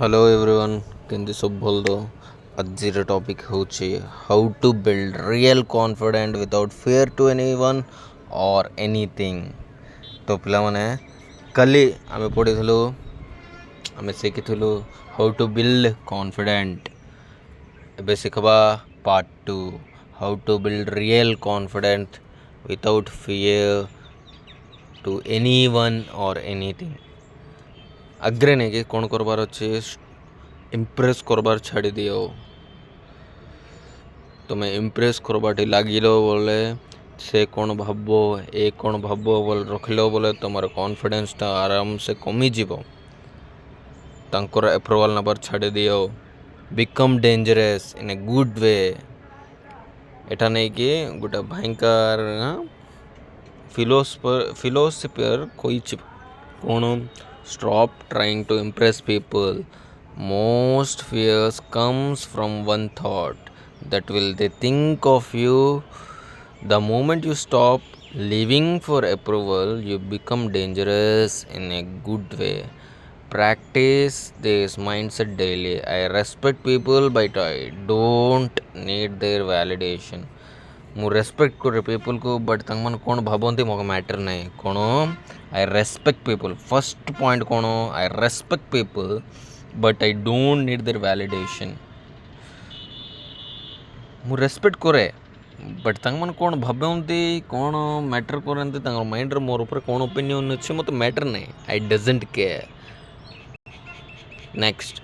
Hello everyone केंदी सब भल दो आज टॉपिक होची how to build real confident without fear to anyone और एनीथिंग। तो पिला माने कली आमे पढ़ीथलु आमे शिखिथलु हाउ टू बिल्ड कॉन्फिडेंट। एबे शिखबा part 2 how to build real confident without fear to anyone और एनीथिंग। आग्रे नहीं कि कौन करबार अच्छे इम्प्रेस करबार छाड़ी दियो। तुम्हें इम्प्रेस करबाटी लागिलो बोले से कौन भाबो ए कौन भाबो बोले रखिलो बोले तुम्हारे कॉन्फिडेंस टा आराम से कमी जीवो। तांकर अप्रूवल नंबर छाड़ी दियो। Become dangerous in a good way. एटा नहीं कि गोटे भयंकर फिलोसफर कोई कौन stop trying to impress people. Most fears comes from one thought that will they think of you. The moment you stop living for approval, you become dangerous in a good way. Practice this mindset daily. I respect people but I don't need their validation. ମୁଁ respect କରେ ପିପୁଲ୍କୁ but ତାଙ୍କମାନେ କ'ଣ ଭାବନ୍ତି ମୋ matter ନାହିଁ। କ'ଣ I respect people. First point କ'ଣ I respect people but I don't need their validation. ମୁଁ ରେସ୍ପେକ୍ଟ କରେ ବଟ୍ ତାଙ୍କମାନେ କ'ଣ ଭାବନ୍ତି କ'ଣ ମ୍ୟାଟର୍ କରନ୍ତି ତାଙ୍କ ମାଇଣ୍ଡରେ ମୋର ଉପରେ କ'ଣ ଓପିନିଅନ୍ ଅଛି ମୋତେ ମ୍ୟାଟର୍ ନାହିଁ। I doesn't care. Next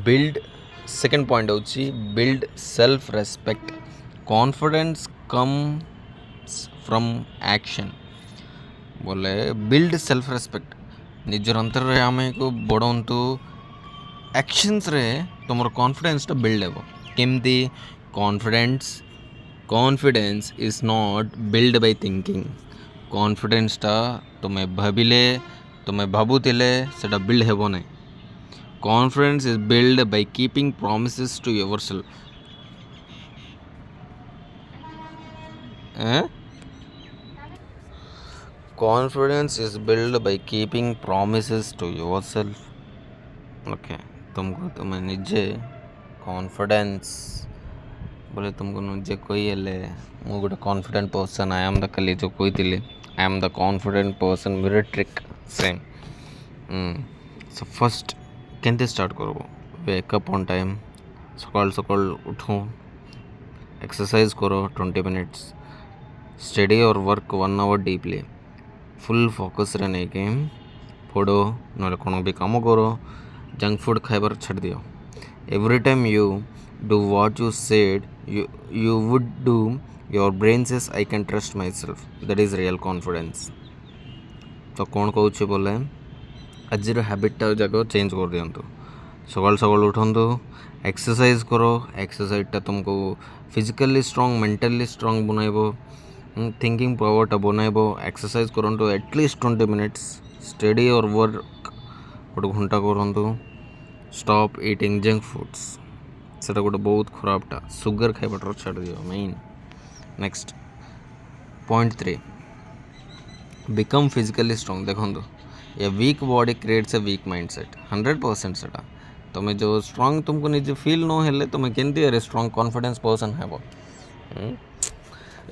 build second point होची build self respect. Confidence comes from action बोले बिल्ड सेल्फ रेस्पेक्ट। निजर अंतर रे आमे को बड़ंतु एक्शंस रे तुमर कॉन्फिडेंस टा बिल्ड हेबो केमती। Confidence is not build by thinking. Confidence टा तुम्हें भाबिले तुम्हें भाबुतिले सेटा बिल्ड हेबो नहीं। Confidence is built by keeping promises to yourself. Confidence is built by keeping promises to yourself. Okay. तुमको तुम्हें निजे कॉन्फिडेंस बोले तुमको निजे कोई हेले मु गोटे confident person I am the कली जो कोई थिले I am the confident person मेरे ट्रिक सेम। सो फर्स्ट केंते स्टार्ट करबो वेकअप ऑन टाइम सकाल सकाल उठो एक्सरसाइज करो 20 मिनट्स स्टडी और work 1 hour deeply full focus रे नहीं के पढ़ो ना कोनो भी काम करो। जंक फूड खाइबार छाड़ दियो। Every time you do what you said you would do your brain says I can trust my self that is real confidence. तो कौन कहूँ बोले आज हैबिटा जाक चेंज कर दिंतु। सकाल सकाल उठंतु एक्सरसाइज करो। एक्सरसाइजटा तुमको फिजिकली स्ट्रॉन्ग मेंटली स्ट्रॉन्ग बनइबो थिंकिंग पावरटा बनइबो। एक्सरसाइज करंतु एटलिस्ट 20 मिनट्स स्टडी और वर्क 1 घंटा करंतु। स्टॉप ईटिंग जंक फूड्स सेटा गोटे बहुत खराबटा सुगर खाइबाटा छाड़ दियो मेन। Next point 3 become physically strong. देखो a weak body creates a weak mindset 100% सेटा तुम्हें जो स्ट्रॉन्ग तुमको निजे फील न हेले तुम्हें केंती अरे स्ट्रॉन्ग कॉन्फिडेंस पर्सन हेबो।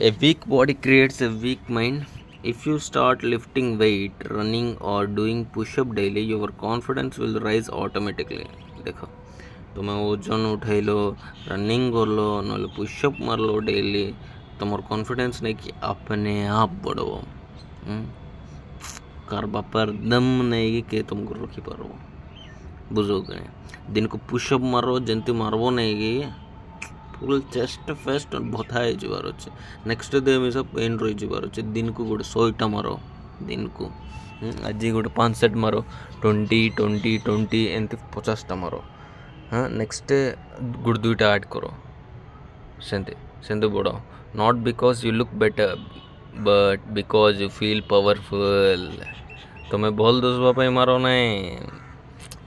A weak body creates a weak mind. If you start lifting weight running और doing push up daily your confidence will rise automatically. देखो तुम्हें ओजन उठैलो रनिंग करलो ना पुशअप मारलो डेली तुम कॉन्फिडेंस नहीं कि अपने आप बढ़ो। कार बापर दम नहीं कि तुमको रखी पारो बुझोगे। दिन को पुशअप मारो जंती मारबो नहीं कि फुल चेस्ट फेस्ट और बथा जबार अच्छे नेक्स्ट डे हमेशा पेन रही जबार अच्छे। दिन को गोटे 100टा मारो दिन को आज गोटे 5 सेट मारो 20 एमती 50टा मारो। हाँ नेक्स्ट डे गोटे 2टा ऐड करो सेंते बड़ो not because you look better but because you feel powerful. तुम्हें भल दोषवाई मारो नहीं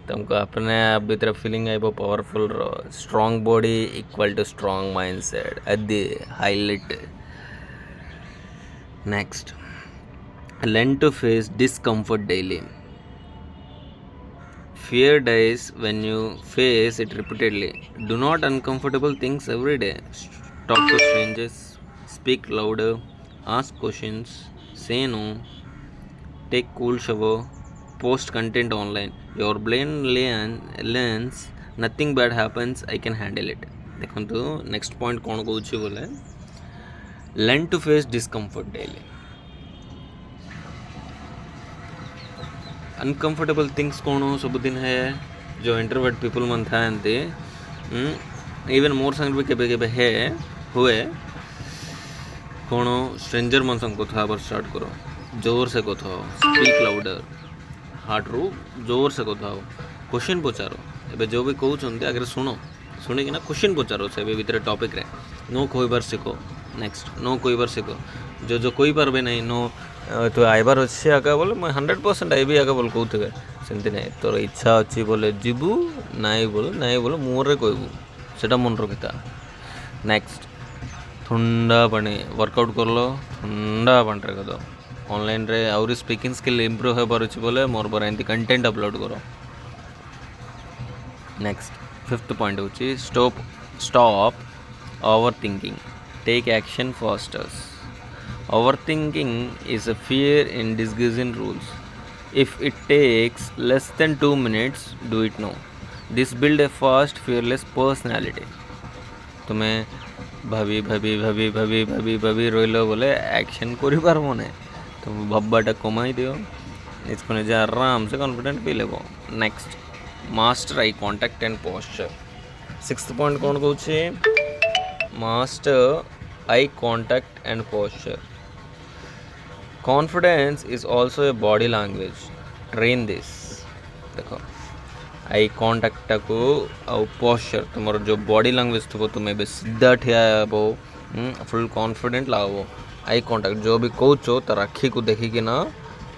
तुमको अपने आप भीतर फीलिंग आइब पावरफुल रो। Strong body equal to strong mindset at the highlight. Next, learn to face discomfort daily. Fear dies when you face it repeatedly. Do not uncomfortable things every day. Talk to strangers, speak louder, ask questions, say no, take cool shower, post content online. Your brain learns nothing bad happens, I can handle it. ଦେଖନ୍ତୁ next point କ'ଣ କହୁଛି ବୋଲେ learn to face discomfort daily. Uncomfortable things कौन सबुदिन है जो introvert people मन था इवन मोर संग भी केबे केबे है हुए कौन स्ट्रेंजर मन संग कथा पर स्टार्ट करो, जोर से कथा हो, स्पीक लाउडर, हार्ट रू जोर से कथा हो, क्वेश्चन पचारो. एबे जो भी कहउछन्ते आगे सुनो, सुनिक ना क्वेश्चन पचारो से भीतर टॉपिक रे. नो कहबार शिखो. Next, no कहबार शिखो. जो कही पार्बे नहीं नो तो आइबार अच्छे आगे बोले मैं 100% आइबी आगे बोल कहते सेमती ना तोर इच्छा अच्छी बोले जीवु नाई बोले मुहर कहबू से मन रखिता. नेक्स्ट, ठंडा पानी वर्कआउट कर लो, ठंडा पानी रे कर दो. ऑनलाइन रे आउरी स्पीकिंग स्किल इंप्रूव हो पार अच्छी बोले मोर पर एंती कंटेंट अपलोड करो. नेक्स्ट, फिफ्थ पॉइंट होची stop overthinking, take action faster. Overthinking is a fear in disguising rules. If it takes less than 2 minutes, do it now. This build a fast, fearless personality. तुम्हें भाभी भाभी भाभी भाभी भाभी भाभी रोइलो बोले action करी पारबो ने तुम भब्बाटा कमाई दियो इसको ने जा आराम से कॉन्फिडेंट फील लेबो. Next, master eye contact and posture. Sixth point कौन कहूँ master eye contact and posture. Confidence is also a body language. Train this. देखो आई कांटेक्ट को आउ पोस्चर तुम जो बॉडी लैंग्वेज थो तुम्हें सीधा ठिया हे फुल कॉन्फिडेंट लगो. आई कांटेक्ट जो भी कहचो तार आखि को देखिकी ना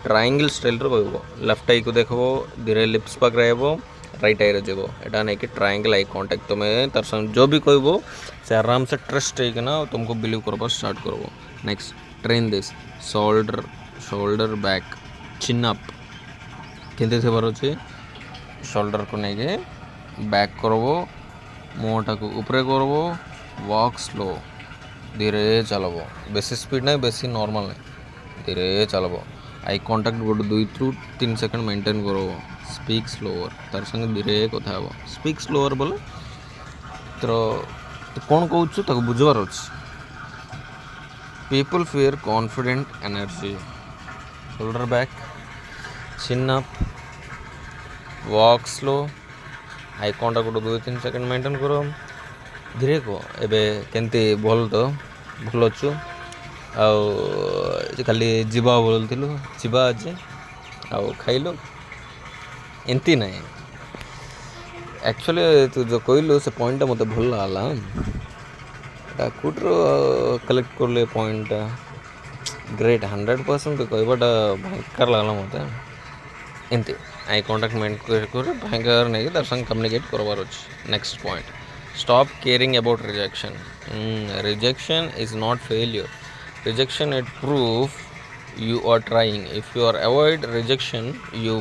ट्रायंगल स्टाइल कह लेफ्ट आई को देखो धीरे लिप्स पाक रहो राइट आई रहो एटा नहीं कि ट्रायंगल आई कांटेक्ट तुम्हें तार संग जो भी कहबो से आराम से ट्रस्ट होना तुमको बिलीव करवा स्टार्ट करबो. Next, train this. Shoulder back chin up केंते थेबार अछि शोल्डर को नहीं बैक करबो, मुहटा को ऊपर करबो, वॉक स्लो, धीरे चलबो, बेसी स्पीड नहीं बेसी नॉर्मल नहीं, धीरे चलबो. आई कांटेक्ट गोटे 2-3 सेकंड मेंटेन करबो. स्पीक स्लोअर तार संग धीरे कथा हो. स्पीक स्लोअर बोले तो कौन कहूँ ताको बुझवार अच्छे. People fear confident energy. Shoulder back, chin up, walk slow, eye contact गोटे 2-3 सेकंड मेंटेन करो, धीरे कह एबे केंती भल तो भल अच्छु आउ खाली जीवा बोलूँ जीवा आज आउ खाइलु एमती नहीं. एक्चुअली तू जो कहलु से पॉइंट मत भल लगा कूटर कलेक्ट कर ले पॉइंट ग्रेट 100% कहबाटा भयंकर लगला मत एमती. आई कांटेक्ट मेंटेन कर भयंकर नहीं तार संग कम्युनिकेट करवार अच्छे. Next point, stop caring about rejection. Rejection is not failure. Rejection it proof you are trying. If you are avoid rejection, you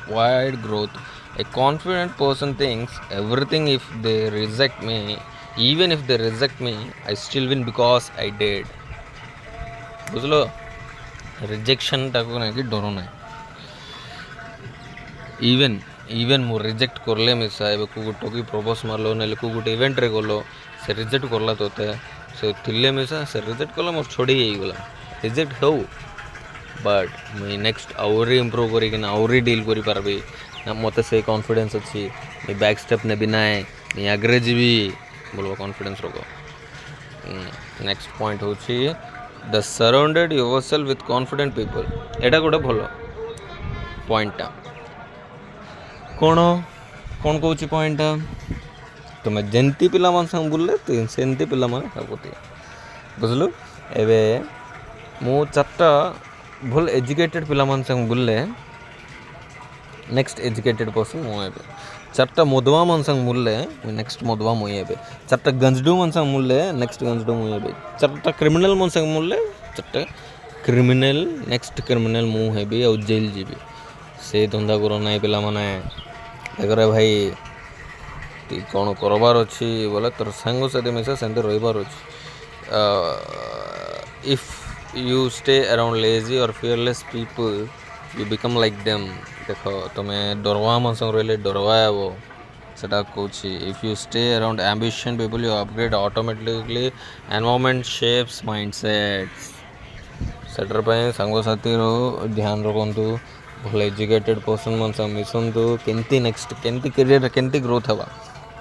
avoid growth. A confident person thinks everything. If they reject me, even if they reject me, I still win because I did. बुझलो rejection टाको ना कि डरो ना. Even मु reject करले मिसा एबे को टोकी प्रपोज मारलो नेले को गुटे इवेंट रे गलो से रिजेक्ट करला तोते से थिले मिसा से रिजेक्ट करला मोर छोड़ी गई गला रिजेक्ट हो बट मुई नेक्स्ट आउरी इम्प्रूव करी कि आउरी डील करी पारबी ना मते से कॉन्फिडेंस अच्छी मैं बैक स्टेप ने बिना मैं आगे जीवी बोलो कॉन्फिडेंस रखो. नेक्स्ट पॉइंट होची the surrounded yourself with confident people. एटा गोटे भल पॉइंटा कौन कौन कहूँ पॉइंटा तुम्हें जंती पिला मान संग बुलले तो सेंती पिला मान सबुती बुझलु. एबे मु 4टा भल एजुकेटेड पिला मान संग बुलले नेक्स्ट एजुकेटेड पर्सन मु एबे 4टा मधुआ मन संग मुल्ले नेक्स्ट मधुआ मुई एबे 4टा गंजडू मन संग मुल्ले नेक्स्ट गंजडू मुई एबे 4टा क्रिमिनल मन संग मुल्ले 4टा क्रिमिनाल नेक्स्ट क्रिमिनाल मु हेबी और जेल जीबी से धंदा करो ना पिला माने देखरे भाई ती कौन करबार अच्छी बोले तोर सांग साथी मिसा सेंते रहिबार अच्छी if you stay around lazy और fearless people you become like them देख तुम्हें डरवा मन संग रहिले डरवा वो सेटा कहूँ if you stay around ambition people you upgrade automatically environment shapes mindsets सेटर पे सांग साथी रो ध्यान रखंतु भल एजुकेटेड पर्सन मन संग मिसंतु केंती नेक्स्ट केंती करियर केंती ग्रोथ हवा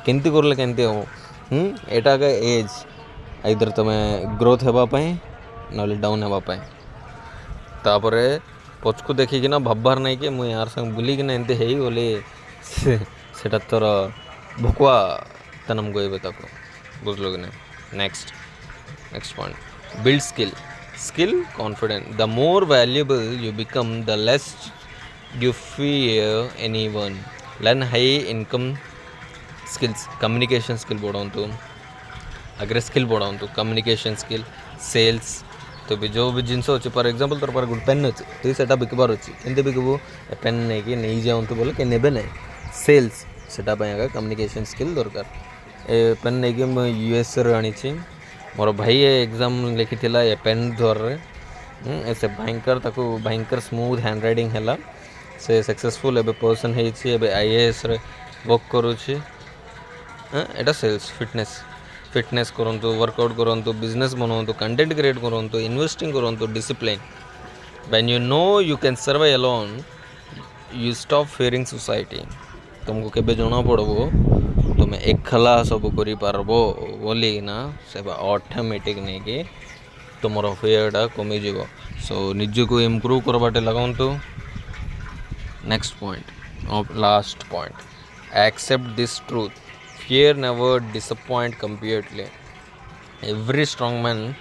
केंती करले केंती हो एटा का एज आइदर तुम्हें ग्रोथ हेबा पई नले डाउन हेबा पई तापरे पछकु देखि ना भाबबार नहीं कि मुई यार संग बुली कि ना एंते हेई बोले सेटा तोर भकुआ तनम गोइबे ताको बुझलो कि नहीं next point build skill confident the more valuable you become the less you fear anyone learn high income skills communication skill बढ़ाऊँ अगर स्किल बढ़ाऊँ communication skill sales तो भी जो भी जिनस अच्छे फॉर एग्जांपल तोर पर गुड पेन अच्छे तो सेटा बिकबार अच्छे केंते बिकबू ए पेन नहीं कि नहीं जाऊँ तो बोले कि नेबे नहीं सेल्स सेटा पे आगे कम्युनिकेशन स्किल दरकार ए पेन नहीं कि मैं यूएस रे आनी छी मोर भाई एग्जाम लिखी थिला ए पेन धर ऐसे भयंकर ताको भयंकर स्मूथ हैंड राइटिंग हैला से सक्सेसफुल एबे पर्सन है एबे आईएएस रे वर्क करूची एटा सेल्स फिटनेस करंतु वर्कआउट करंतु बिजनेस बनाऊँ कंटेंट क्रिएट करंतु इन्वेस्टिंग करंतु discipline when you know you can survive alone you stop fearing society तुमको केबे जणा पड़बो तुम एकला सब करि पारबो बोली ना से ऑटोमेटिक नहीं कि तुमर फियरटा कमी जीवो सो निज को इम्प्रूव करबाटे लगाऊँ Next point, last point. Accept this truth. Fear never disappoint completely. Every strong man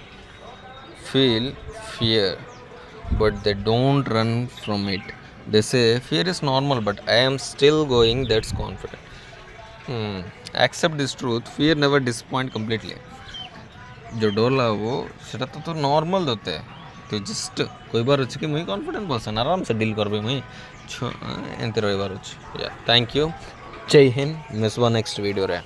feel fear, but they don't run from it. They say fear is normal, but I am still going. That's confident. Accept this truth. Fear never disappoint completely. जो डर ला वो सेटा तो normal होते है तो just कोई बार अच्छे कि मुई कॉन्फिडेंट पर्सन आराम से डील करबे मुई एंते रहिबार अछि या थैंक यू जय हिंद मिसवा नेक्स्ट वीडियो रे।